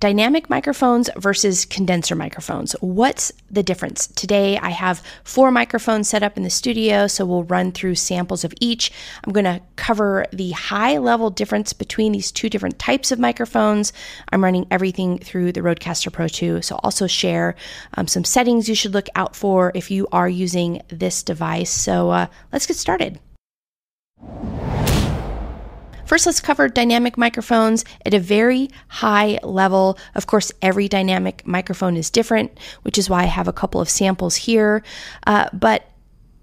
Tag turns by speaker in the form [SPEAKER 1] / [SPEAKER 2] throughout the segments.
[SPEAKER 1] Dynamic microphones versus condenser microphones. What's the difference? Today I have 4 microphones set up in the studio, so we'll run through samples of each. I'm going to cover the high level difference between these 2 different types of microphones. I'm running everything through the Rodecaster Pro II, so also share some settings you should look out for if you are using this device. So let's get started. First, let's cover dynamic microphones at a very high level. Of course, every dynamic microphone is different, which is why I have a couple of samples here. But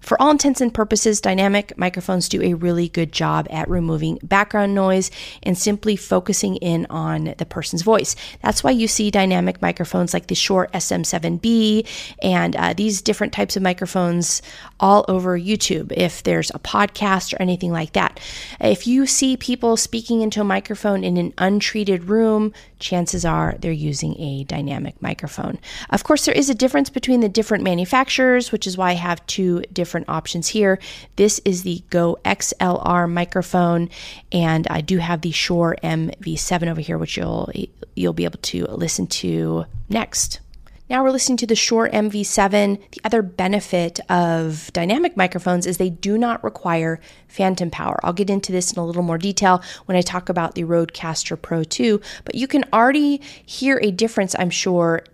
[SPEAKER 1] for all intents and purposes, dynamic microphones do a really good job at removing background noise and simply focusing in on the person's voice. That's why you see dynamic microphones like the Shure SM7B and these different types of microphones all over YouTube, if there's a podcast or anything like that. If you see people speaking into a microphone in an untreated room, chances are they're using a dynamic microphone. Of course, there is a difference between the different manufacturers, which is why I have 2 different options here. This is the Go XLR microphone, and I do have the Shure MV7 over here, which you'll be able to listen to next. Now we're listening to the Shure MV7. The other benefit of dynamic microphones is they do not require phantom power. I'll get into this in a little more detail when I talk about the Rodecaster Pro II, but you can already hear a difference, I'm sure,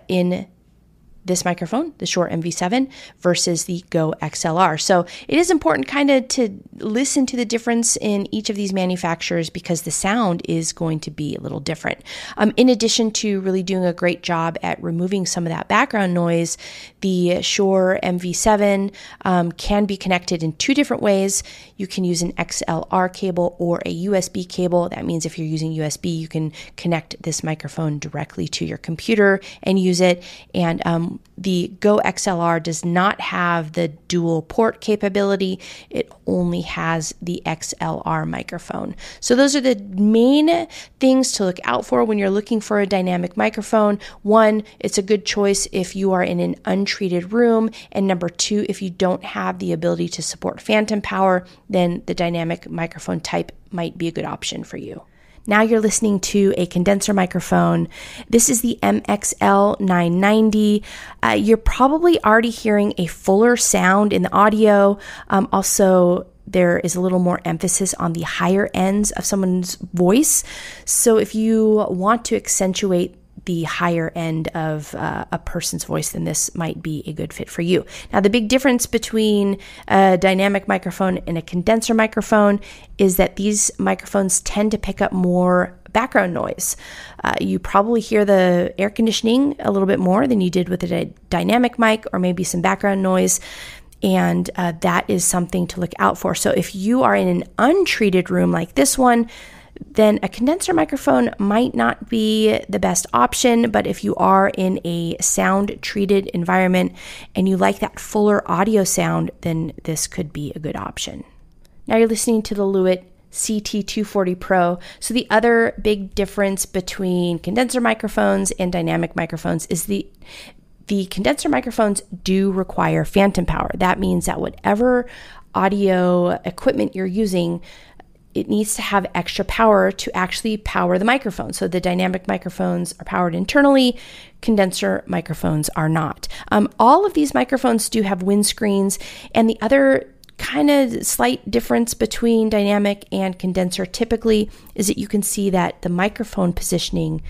[SPEAKER 1] in this microphone, the Shure MV7 versus the Go XLR. So it is important kind of to listen to the difference in each of these manufacturers because the sound is going to be a little different. In addition to really doing a great job at removing some of that background noise, the Shure MV7 can be connected in 2 different ways. You can use an XLR cable or a USB cable. That means if you're using USB, you can connect this microphone directly to your computer and use it. And the Go XLR does not have the dual port capability. It only has the XLR microphone. So those are the main things to look out for when you're looking for a dynamic microphone. 1, it's a good choice if you are in an untreated room. And number 2, if you don't have the ability to support phantom power, then the dynamic microphone type might be a good option for you. Now you're listening to a condenser microphone. This is the MXL 990. You're probably already hearing a fuller sound in the audio. Also, there is a little more emphasis on the higher ends of someone's voice. So if you want to accentuate the higher end of a person's voice, then this might be a good fit for you. Now, the big difference between a dynamic microphone and a condenser microphone is that these microphones tend to pick up more background noise. You probably hear the air conditioning a little bit more than you did with a dynamic mic, or maybe some background noise. And that is something to look out for. So if you are in an untreated room like this one, then a condenser microphone might not be the best option. But if you are in a sound-treated environment and you like that fuller audio sound, then this could be a good option. Now you're listening to the Lewitt CT240 Pro. So the other big difference between condenser microphones and dynamic microphones is the condenser microphones do require phantom power. That means that whatever audio equipment you're using, it needs to have extra power to actually power the microphone. So the dynamic microphones are powered internally, condenser microphones are not. All of these microphones do have windscreens, and the other kind of slight difference between dynamic and condenser typically is that you can see that the microphone positioning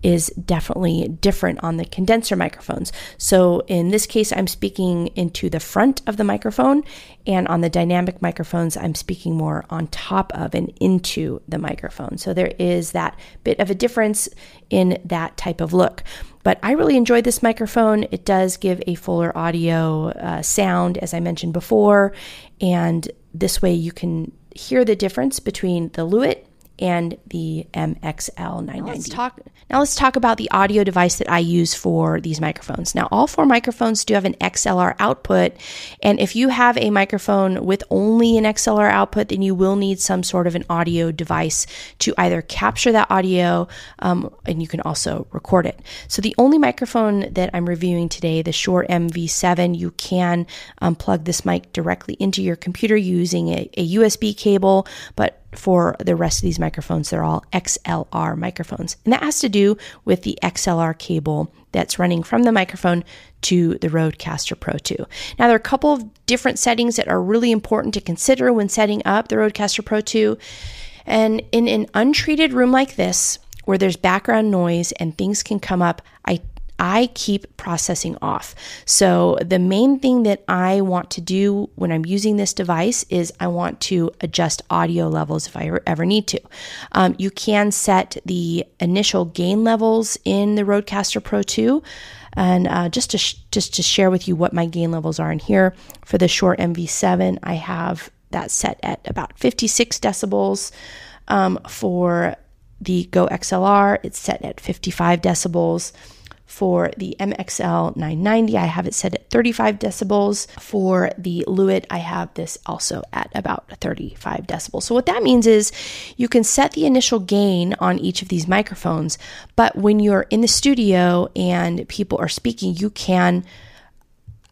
[SPEAKER 1] is definitely different on the condenser microphones. So in this case, I'm speaking into the front of the microphone, and on the dynamic microphones, I'm speaking more on top of and into the microphone. So there is that bit of a difference in that type of look. But I really enjoyed this microphone. It does give a fuller audio sound, as I mentioned before, and this way you can hear the difference between the Lewitt and the MXL 990. Now let's talk about the audio device that I use for these microphones. Now, all 4 microphones do have an XLR output, and if you have a microphone with only an XLR output, then you will need some sort of an audio device to either capture that audio, and you can also record it. So the only microphone that I'm reviewing today, the Shure MV7, you can plug this mic directly into your computer using a USB cable, but for the rest of these microphones, they're all XLR microphones. And that has to do with the XLR cable that's running from the microphone to the Rodecaster Pro II. Now, there are a couple of different settings that are really important to consider when setting up the Rodecaster Pro II. And in an untreated room like this, where there's background noise and things can come up, I keep processing off. So the main thing that I want to do when I'm using this device is I want to adjust audio levels if I ever need to. You can set the initial gain levels in the Rodecaster Pro II. And just to share with you what my gain levels are in here, for the Shure MV7, I have that set at about 56 decibels. For the Go XLR, it's set at 55 decibels. For the MXL 990, I have it set at 35 decibels. For the Lewitt, I have this also at about 35 decibels. So what that means is you can set the initial gain on each of these microphones, but when you're in the studio and people are speaking, you can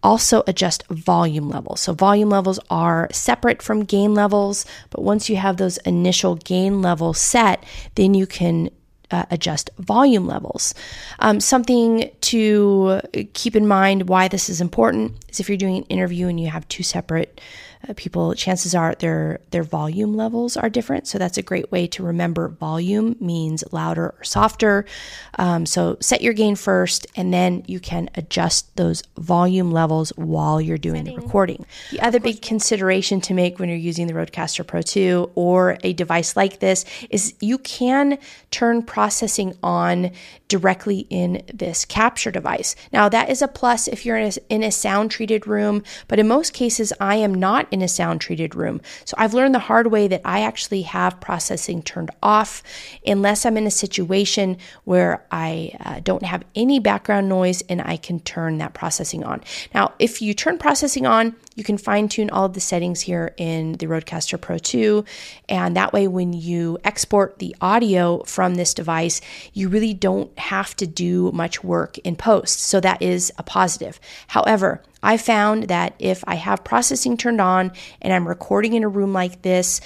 [SPEAKER 1] also adjust volume levels. So volume levels are separate from gain levels, but once you have those initial gain levels set, then you can adjust volume levels. Something to keep in mind why this is important is if you're doing an interview and you have two separate people, chances are their volume levels are different. So that's a great way to remember volume means louder or softer. So set your gain first, and then you can adjust those volume levels while you're doing the recording. The other big consideration to make when you're using the Rodecaster Pro II or a device like this is you can turn processing on directly in this capture device. Now that is a plus if you're in a sound treated room, but in most cases I am not in a sound treated room. So I've learned the hard way that I actually have processing turned off unless I'm in a situation where I don't have any background noise and I can turn that processing on. Now, if you turn processing on, you can fine tune all of the settings here in the Rodecaster Pro II. And that way, when you export the audio from this device, you really don't have to do much work in post. So that is a positive. However, I found that if I have processing turned on and I'm recording in a room like this,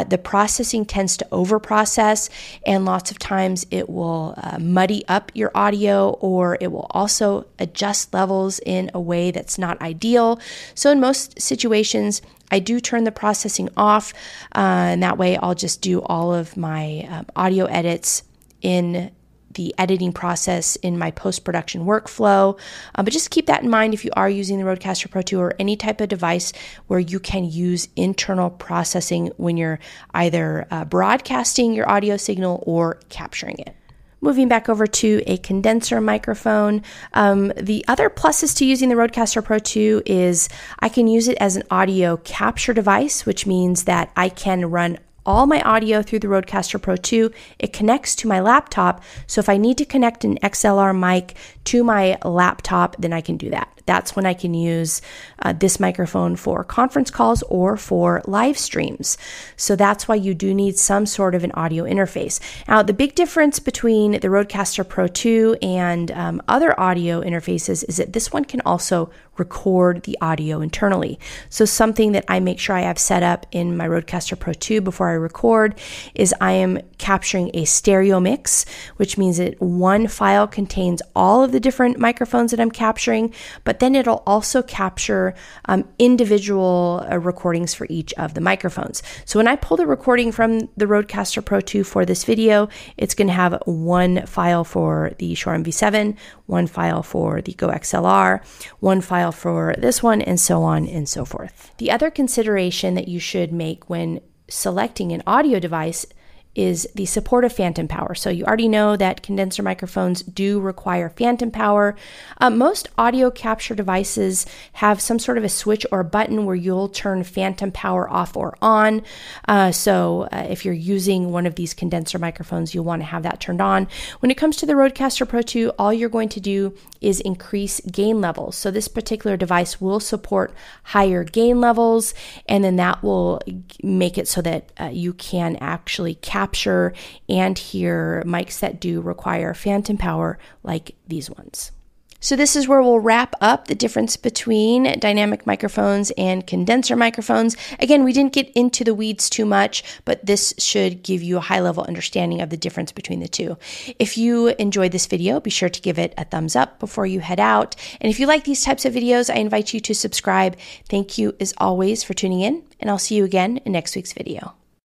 [SPEAKER 1] the processing tends to overprocess, and lots of times it will muddy up your audio, or it will also adjust levels in a way that's not ideal. So in most situations, I do turn the processing off, and that way I'll just do all of my audio edits in the editing process in my post-production workflow. But just keep that in mind if you are using the Rodecaster Pro II or any type of device where you can use internal processing when you're either broadcasting your audio signal or capturing it. Moving back over to a condenser microphone. The other pluses to using the Rodecaster Pro II is I can use it as an audio capture device, which means that I can run all my audio through the Rodecaster Pro II. It connects to my laptop. So if I need to connect an XLR mic to my laptop, then I can do that. That's when I can use this microphone for conference calls or for live streams. So that's why you do need some sort of an audio interface. Now, the big difference between the Rodecaster Pro II and other audio interfaces is that this one can also record the audio internally. So something that I make sure I have set up in my Rodecaster Pro II before I record is I am capturing a stereo mix, which means that one file contains all of the different microphones that I'm capturing, but then it'll also capture individual recordings for each of the microphones. So when I pull the recording from the Rodecaster Pro II for this video, it's going to have one file for the Shure MV7, one file for the Go XLR, one file for this one, and so on and so forth. The other consideration that you should make when selecting an audio device is the support of phantom power. So you already know that condenser microphones do require phantom power. Most audio capture devices have some sort of a switch or a button where you'll turn phantom power off or on. So if you're using one of these condenser microphones, you'll want to have that turned on. When it comes to the Rodecaster Pro II, all you're going to do is increase gain levels. So this particular device will support higher gain levels, and then that will make it so that you can actually capture and hear mics that do require phantom power like these ones. So this is where we'll wrap up the difference between dynamic microphones and condenser microphones. Again, we didn't get into the weeds too much, but this should give you a high-level understanding of the difference between the two. If you enjoyed this video, be sure to give it a thumbs up before you head out. And if you like these types of videos, I invite you to subscribe. Thank you, as always, for tuning in, and I'll see you again in next week's video.